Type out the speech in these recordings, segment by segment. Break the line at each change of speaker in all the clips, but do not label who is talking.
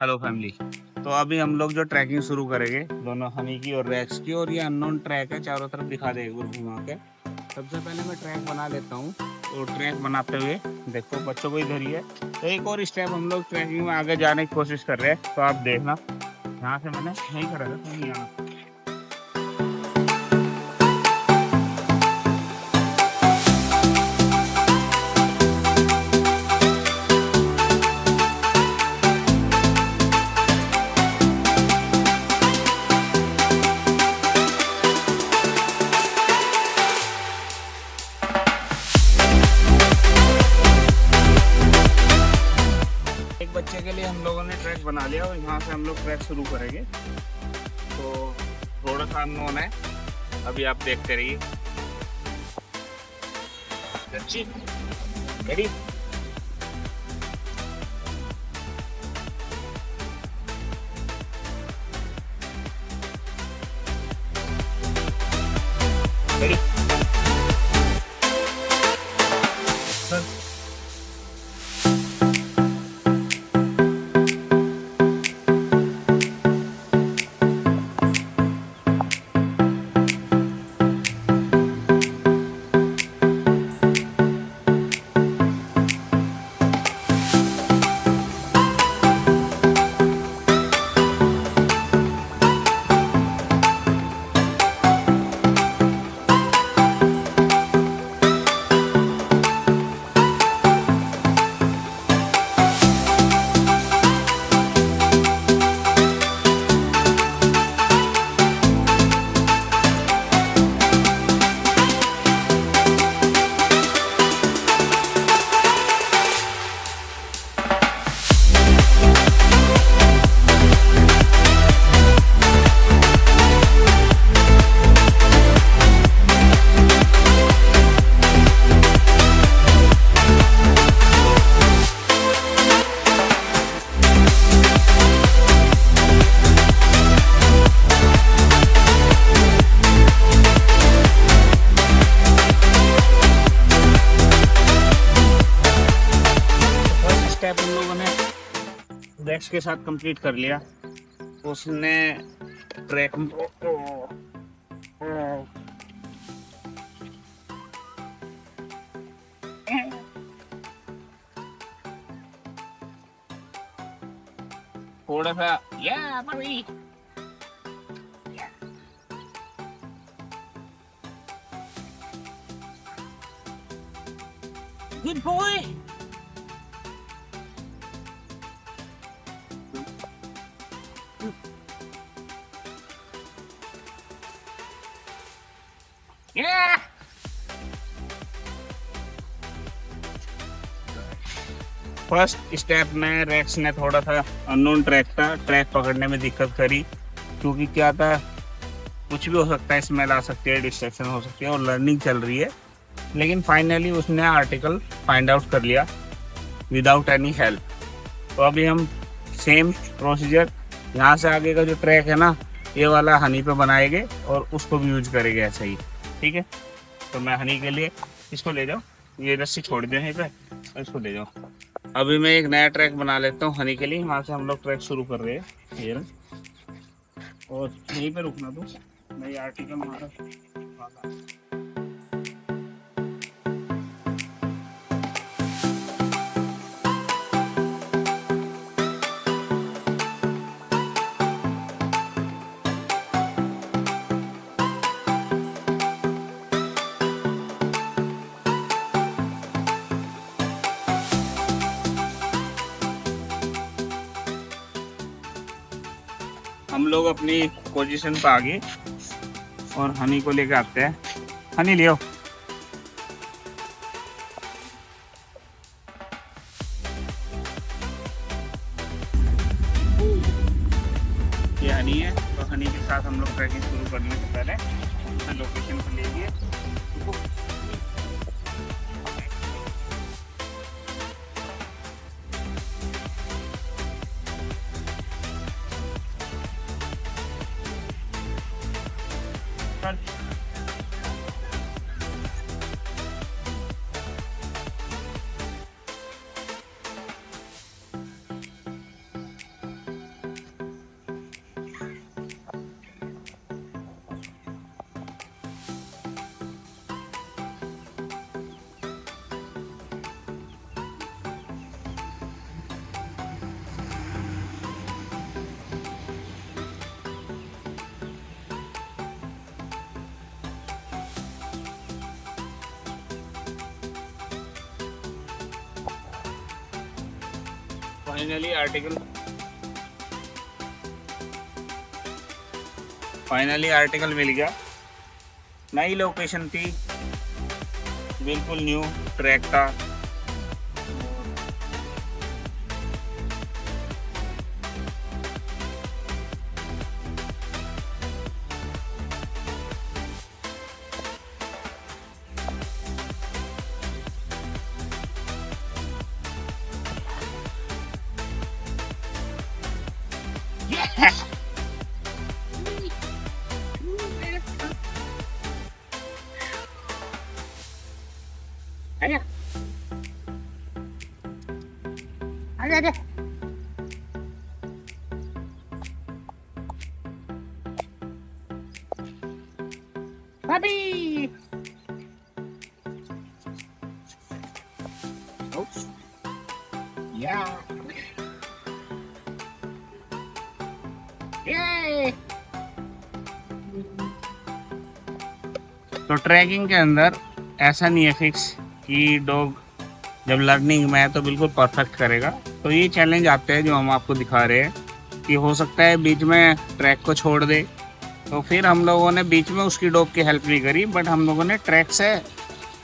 Hello family. तो अभी हम लोग जो ट्रैकिंग शुरू करेंगे दोनों हनी की और रैक्स की, और ये अननोन ट्रैक है, चारों तरफ दिखा देगा ग्रुप घुमा के। सबसे पहले मैं ट्रैक बना लेता हूँ। तो ट्रैक बनाते हुए देखो बच्चों को इधर ही है। तो एक और स्टेप हम लोग ट्रैकिंग में आगे जाने की कोशिश कर रहे हैं, तो आप देखना। यहाँ से मैंने यहीं खड़ा था, कहीं नहीं आना। एक बच्चे के लिए हम लोगों ने ट्रैक बना लिया और यहाँ से हम लोग ट्रैक शुरू करेंगे। तो थोड़ा सा अननोन है, अभी आप देखते रहिए। रेडी? रेडी? स्टेप उन लोगों ने रैक्स के साथ कंप्लीट कर लिया। उसने ट्रैक थोड़ा सा या भाई good boy. Yeah! First step में रैक्स ने थोड़ा सा अननोन ट्रैक था, ट्रैक पकड़ने में दिक्कत करी, क्योंकि क्या था, कुछ भी हो सकता है, स्मेल आ सकती है, डिस्ट्रैक्शन हो सकती है और लर्निंग चल रही है। लेकिन फाइनली उसने आर्टिकल फाइंड आउट कर लिया विदाउट एनी हेल्प। तो अभी हम सेम प्रोसीजर यहाँ से आगे का जो ट्रैक है ना, ये वाला हनी पे बनाएंगे और उसको भी यूज करेंगे ऐसे ही। ठीक है, तो मैं हनी के लिए इसको ले जाओ, ये रस्सी छोड़ दें यहीं पे और इसको ले जाओ। अभी मैं एक नया ट्रैक बना लेता हूँ हनी के लिए। वहाँ से हम लोग ट्रैक शुरू कर रहे हैं ये, और यहीं पे रुकना तू, मैं ये आर्टिकल हमारा हम लोग अपनी पोजीशन पे आ गए और हनी को लेके आते हैं। हनी लियो। ये हनी है, तो हनी के साथ हम लोग ट्रैकिंग शुरू करने से पहले लोकेशन पर ले लिए। फाइनली आर्टिकल मिल गया। नई लोकेशन थी, बिल्कुल न्यू ट्रैक था। आजा आजा आजा। Puppy! Oops. Yeah. Yay! तो ट्रैकिंग के अंदर ऐसा नहीं है फिक्स कि डॉग जब लर्निंग में है तो बिल्कुल परफेक्ट करेगा। तो ये चैलेंज आते हैं जो हम आपको दिखा रहे हैं कि हो सकता है बीच में ट्रैक को छोड़ दे। तो फिर हम लोगों ने बीच में उसकी डॉग की हेल्प नहीं करी, बट हम लोगों ने ट्रैक से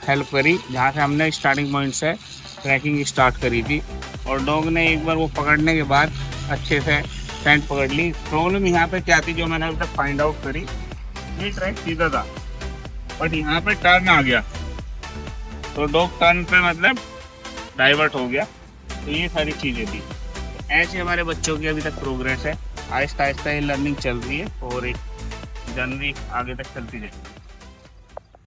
हेल्प करी जहाँ से हमने स्टार्टिंग पॉइंट से ट्रैकिंग स्टार्ट करी थी। और डॉग ने एक बार वो पकड़ने के बाद अच्छे से सेंट पकड़ ली। प्रॉब्लम यहाँ पे क्या थी जो मैंने अभी तक फाइंड आउट करी, ये ट्रैक सीधा था बट यहाँ पे टर्न आ गया, तो डॉग टर्न पे मतलब डाइवर्ट हो गया। तो ये सारी चीज़ें थी। ऐसे हमारे बच्चों की अभी तक प्रोग्रेस है, आहिस्ता आहिस्ता ये लर्निंग चल रही है और एक जनवरी आगे तक चलती रहेगी।